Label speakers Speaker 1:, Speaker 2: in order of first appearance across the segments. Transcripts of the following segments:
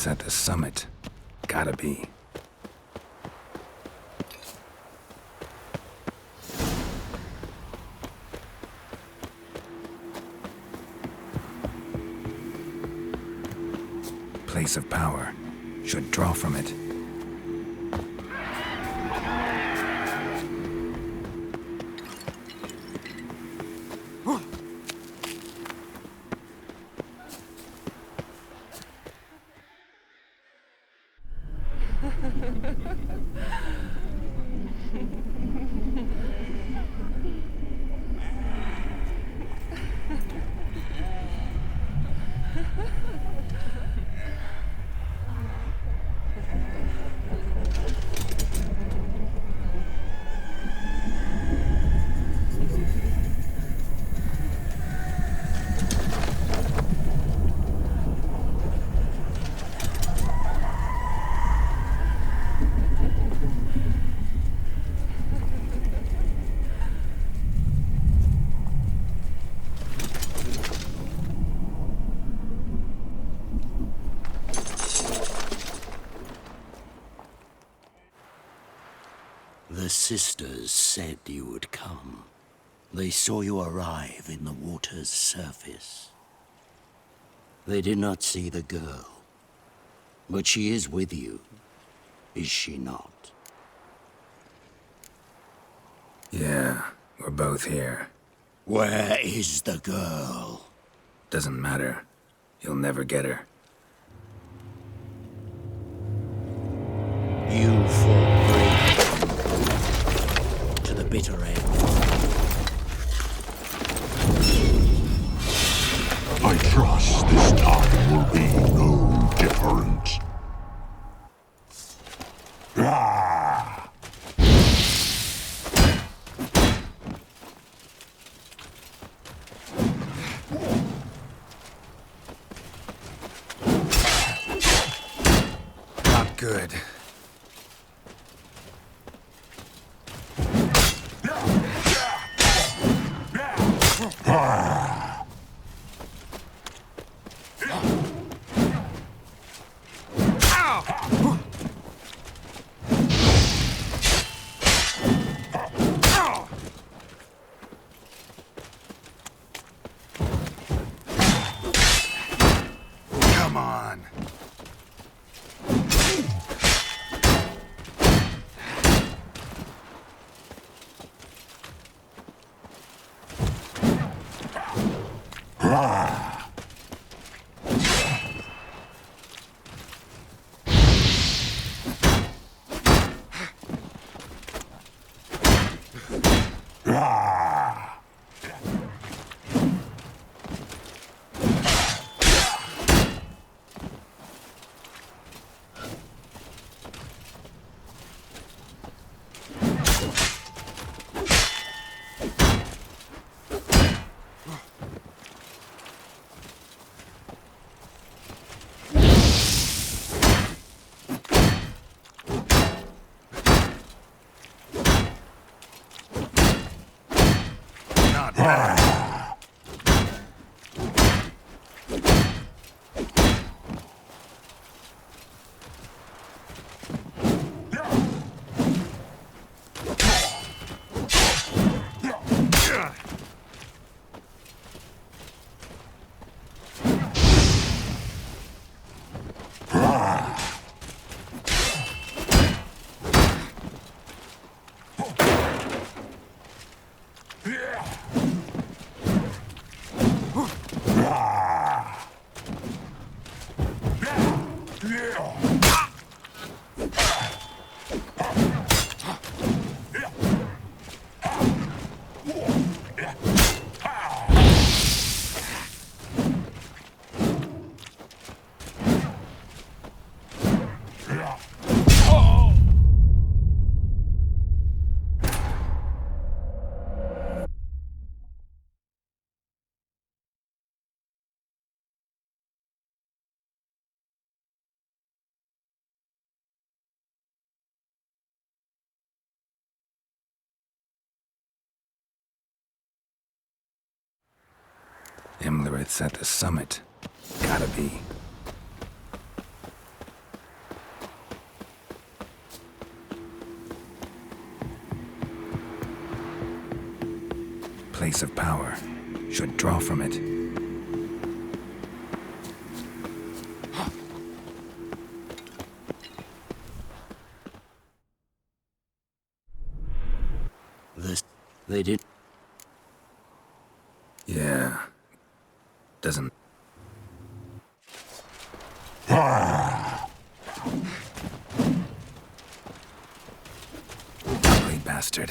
Speaker 1: Imlerith's at the summit. Gotta be. Place of power. Should draw from it.
Speaker 2: The sisters said you would come. They saw you arrive in the water's surface. They did not see the girl. But she is with you, is she not?
Speaker 1: Yeah, we're both here.
Speaker 2: Where is the girl?
Speaker 1: Doesn't matter. You'll never get her.
Speaker 2: You fought bravely to the bitter end.
Speaker 3: I trust this time will be no different. Ah!
Speaker 1: Not good. Come on. Not bad. Imlerith's at the summit. Gotta be. place of power. Should draw from it.
Speaker 2: They did.
Speaker 1: Yeah. Doesn't... Ugly bastard.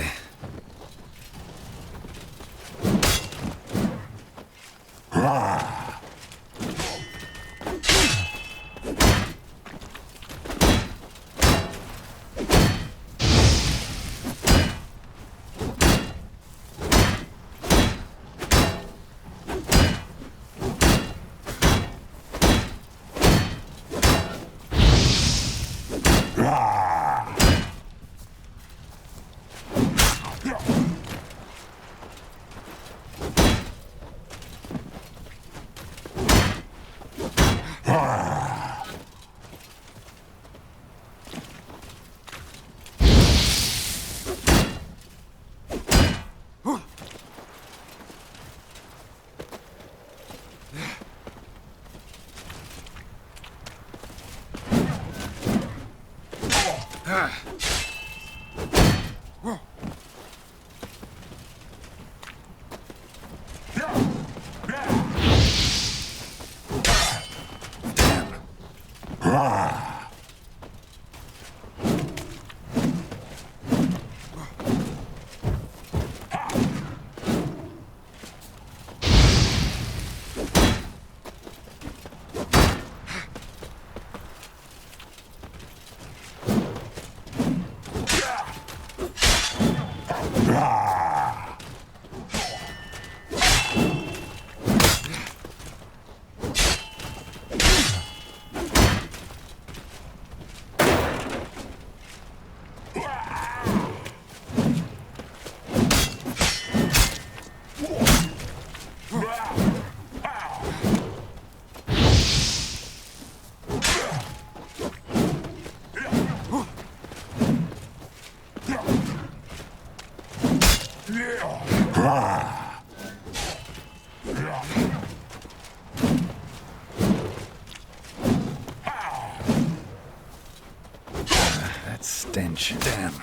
Speaker 1: That stench. Damn.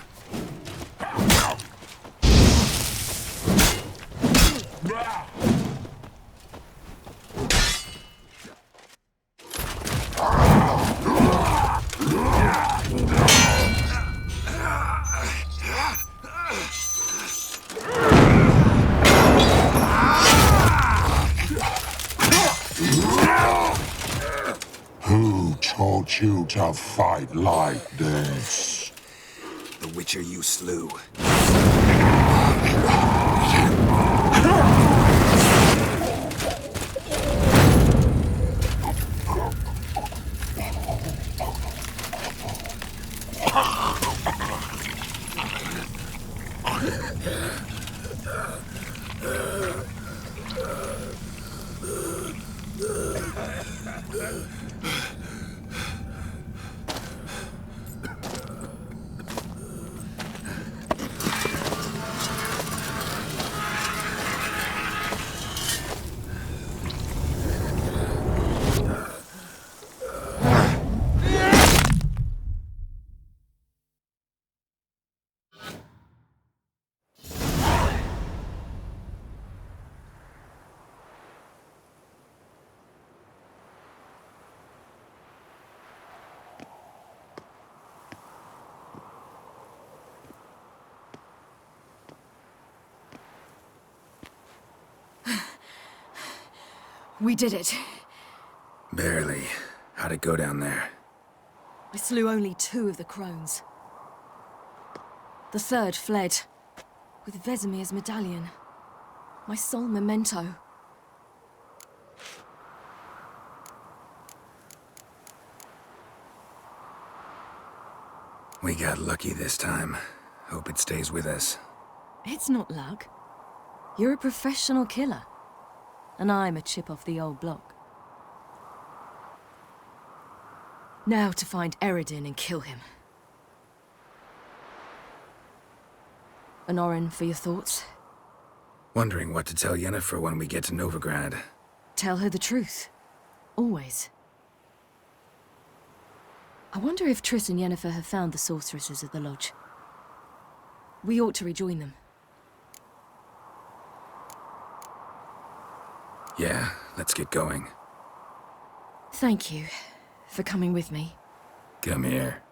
Speaker 3: Who taught you to fight like this?
Speaker 1: The Witcher you slew.
Speaker 4: We did it.
Speaker 1: Barely. How'd it go down there?
Speaker 4: I slew only 2 of the crones. The third fled, with Vesemir's medallion. My sole memento.
Speaker 1: We got lucky this time. Hope it stays with us.
Speaker 4: It's not luck. You're a professional killer. And I'm a chip off the old block. Now to find Eredin and kill him. An Orin for your thoughts?
Speaker 1: Wondering what to tell Yennefer when we get to Novigrad.
Speaker 4: Tell her the truth. Always. I wonder if Triss and Yennefer have found the sorceresses at the lodge. We ought to rejoin them.
Speaker 1: Yeah, let's get going.
Speaker 4: Thank you for coming with me.
Speaker 1: Come here.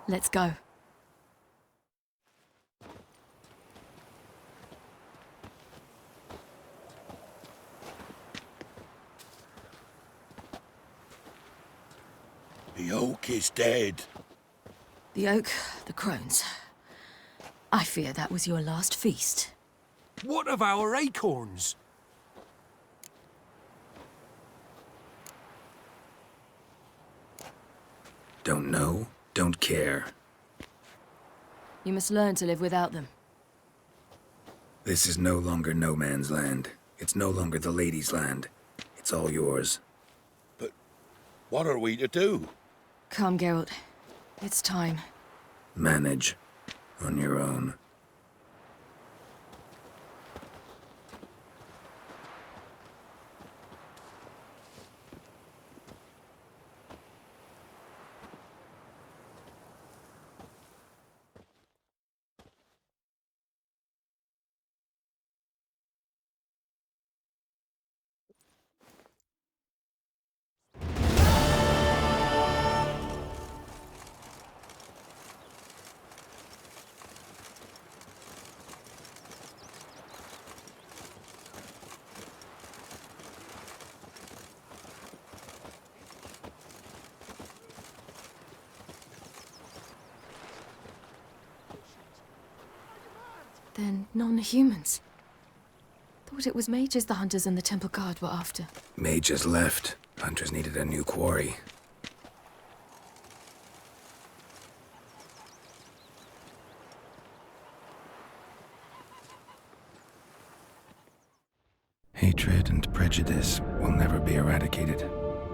Speaker 4: Let's go.
Speaker 2: The oak is dead.
Speaker 4: The oak, the crones. I fear that was your last feast.
Speaker 5: What of our acorns?
Speaker 1: Don't know, don't care.
Speaker 4: You must learn to live without them.
Speaker 1: This is no longer no man's land. It's no longer the lady's land. It's all yours.
Speaker 2: But what are we to do?
Speaker 4: Come, Geralt. It's time.
Speaker 1: Manage. On your own.
Speaker 4: Then non-humans. Thought it was mages the hunters and the temple guard were after.
Speaker 1: Mages left. Hunters needed a new quarry. Hatred and prejudice will never be eradicated,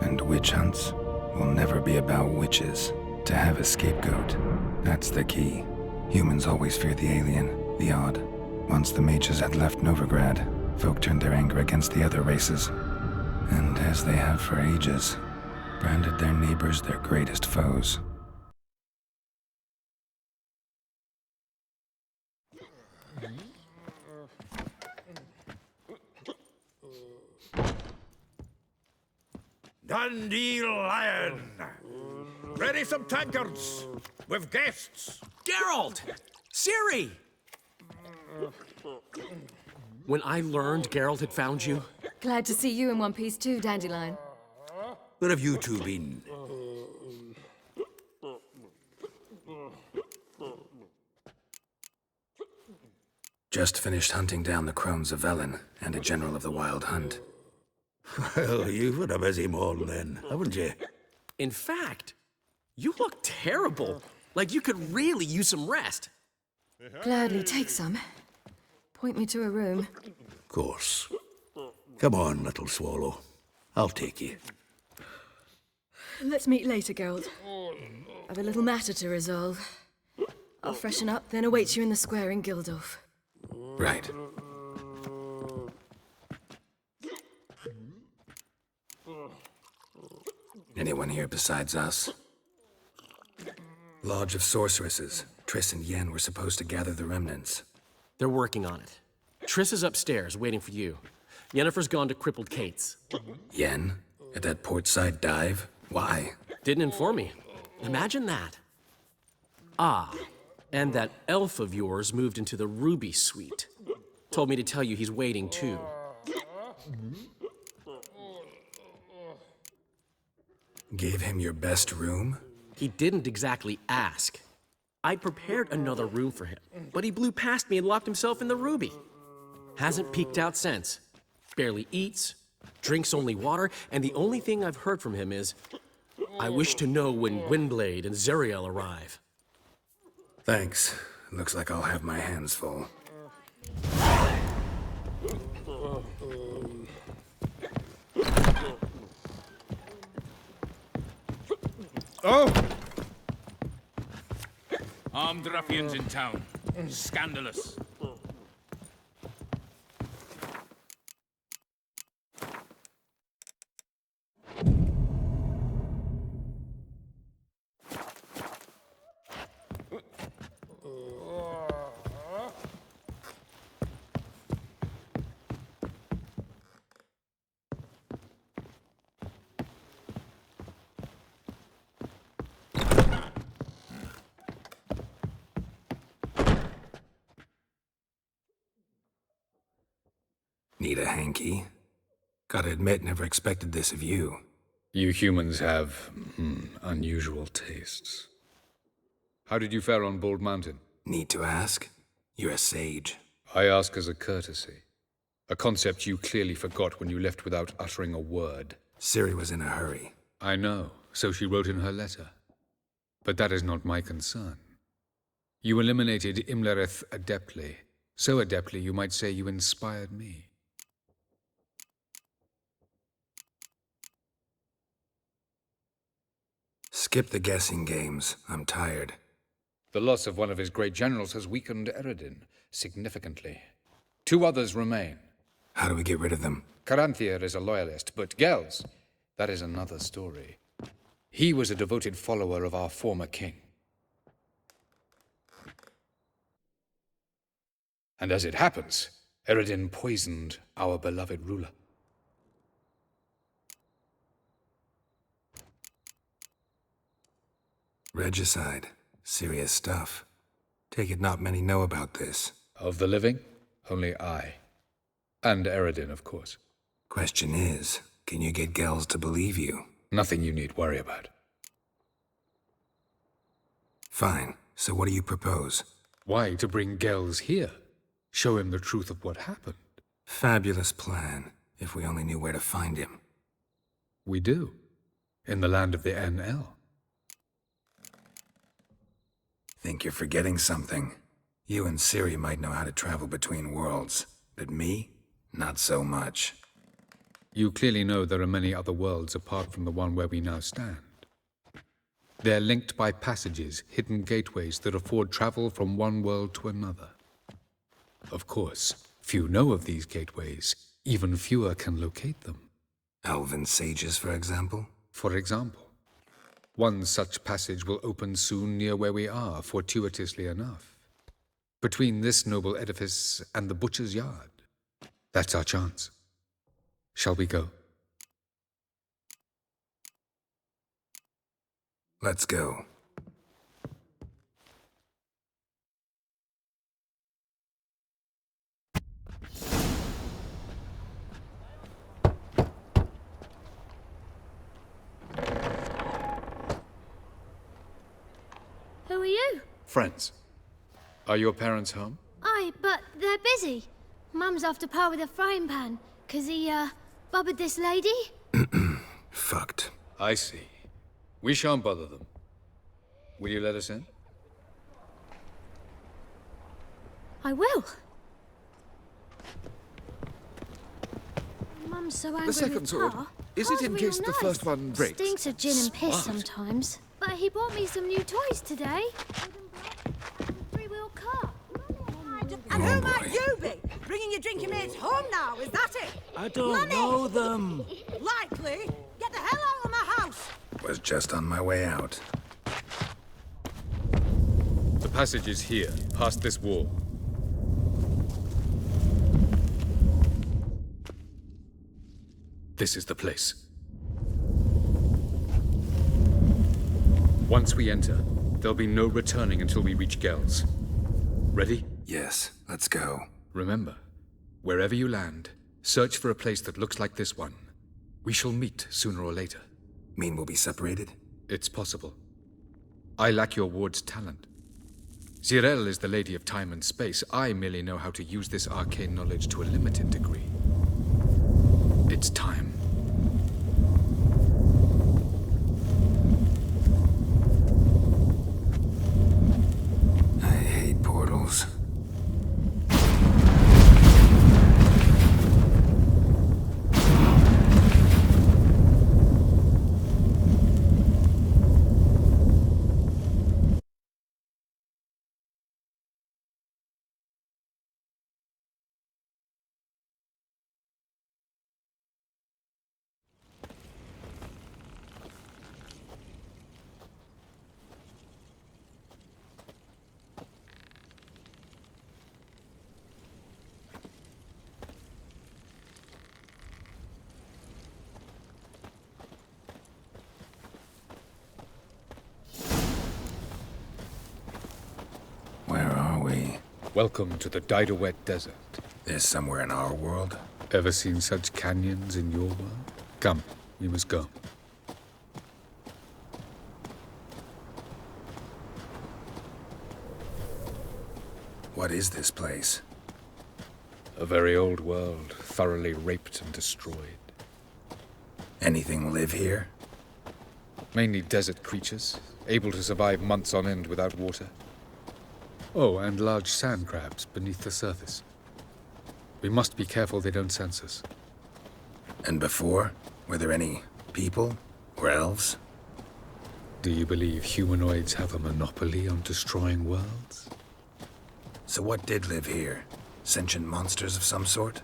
Speaker 1: and witch hunts will never be about witches. To have a scapegoat, that's the key. Humans always fear the alien, the odd. Once the mages had left Novigrad, folk turned their anger against the other races, and as they have for ages, branded their neighbors their greatest foes.
Speaker 6: Dandelion! Ready some tankards! With guests!
Speaker 5: Geralt! Ciri! When I learned Geralt had found you,
Speaker 4: Glad to see you in one piece too, Dandelion.
Speaker 6: Where have you two been?
Speaker 1: Just finished hunting down the crones of Velen and a general of the Wild Hunt.
Speaker 6: Well, you've had a busy morning then, haven't you?
Speaker 5: in fact, you look terrible. Like you could really use some rest.
Speaker 4: Gladly take some. Point me to a room.
Speaker 6: Of course. Come on, little swallow. I'll take you.
Speaker 4: Let's meet later, Geralt. I've a little matter to resolve. I'll freshen up, then await you in the square in Gildorf.
Speaker 1: Right. Anyone here besides us? Lodge of Sorceresses. Triss and Yen were supposed to gather the remnants.
Speaker 5: They're working on it. Triss is upstairs, waiting for you. Yennefer's gone to Crippled Kate's.
Speaker 1: Yen? At that portside dive? Why?
Speaker 5: Didn't inform me. Imagine that. Ah, and that elf of yours moved into the Ruby Suite. Told me to tell you he's waiting too.
Speaker 1: Gave him your best room?
Speaker 5: He didn't exactly ask. I prepared another room for him, but he blew past me and locked himself in the Ruby. Hasn't peeked out since. Barely eats, drinks only water, and the only thing I've heard from him is, I wish to know when Windblade and Zeriel arrive.
Speaker 1: Thanks. Looks like I'll have my hands full.
Speaker 7: Oh!
Speaker 8: Armed ruffians in town. Scandalous.
Speaker 1: Need a hanky? Gotta admit, never expected this of you.
Speaker 9: You humans have, unusual tastes. How did you fare on Bald Mountain?
Speaker 1: Need to ask? You're a sage.
Speaker 9: I ask as a courtesy. A concept you clearly forgot when you left without uttering a word.
Speaker 1: Ciri was in a hurry.
Speaker 9: I know, so she wrote in her letter. But that is not my concern. You eliminated Imlerith adeptly. So adeptly you might say you inspired me.
Speaker 1: Skip the guessing games. I'm tired.
Speaker 9: The loss of one of his great generals has weakened Eredin significantly. 2 others remain.
Speaker 1: How do we get rid of them?
Speaker 9: Caranthier is a loyalist, but Gels, that is another story. He was a devoted follower of our former king. And as it happens, Eredin poisoned our beloved ruler.
Speaker 1: Regicide. Serious stuff. Take it not many know about this.
Speaker 9: Of the living, only I. And Eredin, of course.
Speaker 1: Question is, can you get Gels to believe you?
Speaker 9: Nothing you need worry about.
Speaker 1: Fine. So what do you propose?
Speaker 9: Why, to bring Gels here? Show him the truth of what happened.
Speaker 1: Fabulous plan, if we only knew where to find him.
Speaker 9: We do. In the land of the NL.
Speaker 1: Think you're forgetting something. You and Ciri might know how to travel between worlds, but me? Not so much.
Speaker 9: You clearly know there are many other worlds apart from the one where we now stand. They're linked by passages, hidden gateways that afford travel from one world to another. Of course, few know of these gateways. Even fewer can locate them.
Speaker 1: Elven sages, for example?
Speaker 9: For example. One such passage will open soon near where we are, fortuitously enough. Between this noble edifice and the butcher's yard. That's our chance. Shall we go?
Speaker 1: Let's go.
Speaker 10: Who are you?
Speaker 9: Friends. Are your parents home?
Speaker 10: Aye, but they're busy. Mum's off to par with a frying pan, 'cause he, bubbered this lady.
Speaker 1: Fucked.
Speaker 9: I see. We shan't bother them. Will you let us in?
Speaker 10: I will. Mum's so angry
Speaker 7: The second
Speaker 10: with
Speaker 7: sword.
Speaker 10: Pa.
Speaker 7: Is it
Speaker 10: Pa's
Speaker 7: in
Speaker 10: real
Speaker 7: case the
Speaker 10: nice.
Speaker 7: first one breaks?
Speaker 10: Stinks of gin and piss
Speaker 9: Smart.
Speaker 10: sometimes. But he bought me some new toys today. Three-wheel car.
Speaker 11: And
Speaker 1: Oh,
Speaker 11: who
Speaker 1: boy.
Speaker 11: might you be? Bringing your drinking mates home now, is that it?
Speaker 2: I don't
Speaker 11: Money!
Speaker 2: know them.
Speaker 11: Likely. Get the hell out of my house.
Speaker 1: Was just on my way out.
Speaker 9: The passage is here, past this wall. This is the place. Once we enter, there'll be no returning until we reach Gels. Ready?
Speaker 1: Yes, let's go.
Speaker 9: Remember, wherever you land, search for a place that looks like this one. We shall meet sooner or later.
Speaker 1: Mean we'll be separated?
Speaker 9: It's possible. I lack your ward's talent. Zirel is the lady of time and space. I merely know how to use this arcane knowledge to a limited degree. It's time.
Speaker 1: I hate portals.
Speaker 9: Welcome to the Didowet Desert.
Speaker 1: This somewhere in our world?
Speaker 9: Ever seen such canyons in your world? Come, we must go.
Speaker 1: What is this place?
Speaker 9: A very old world, thoroughly raped and destroyed.
Speaker 1: Anything live here?
Speaker 9: Mainly desert creatures, able to survive months on end without water. Oh, and large sand crabs beneath the surface. We must be careful they don't sense us.
Speaker 1: And before? Were there any people? Or elves?
Speaker 9: Do you believe humanoids have a monopoly on destroying worlds?
Speaker 1: So what did live here? Sentient monsters of some sort?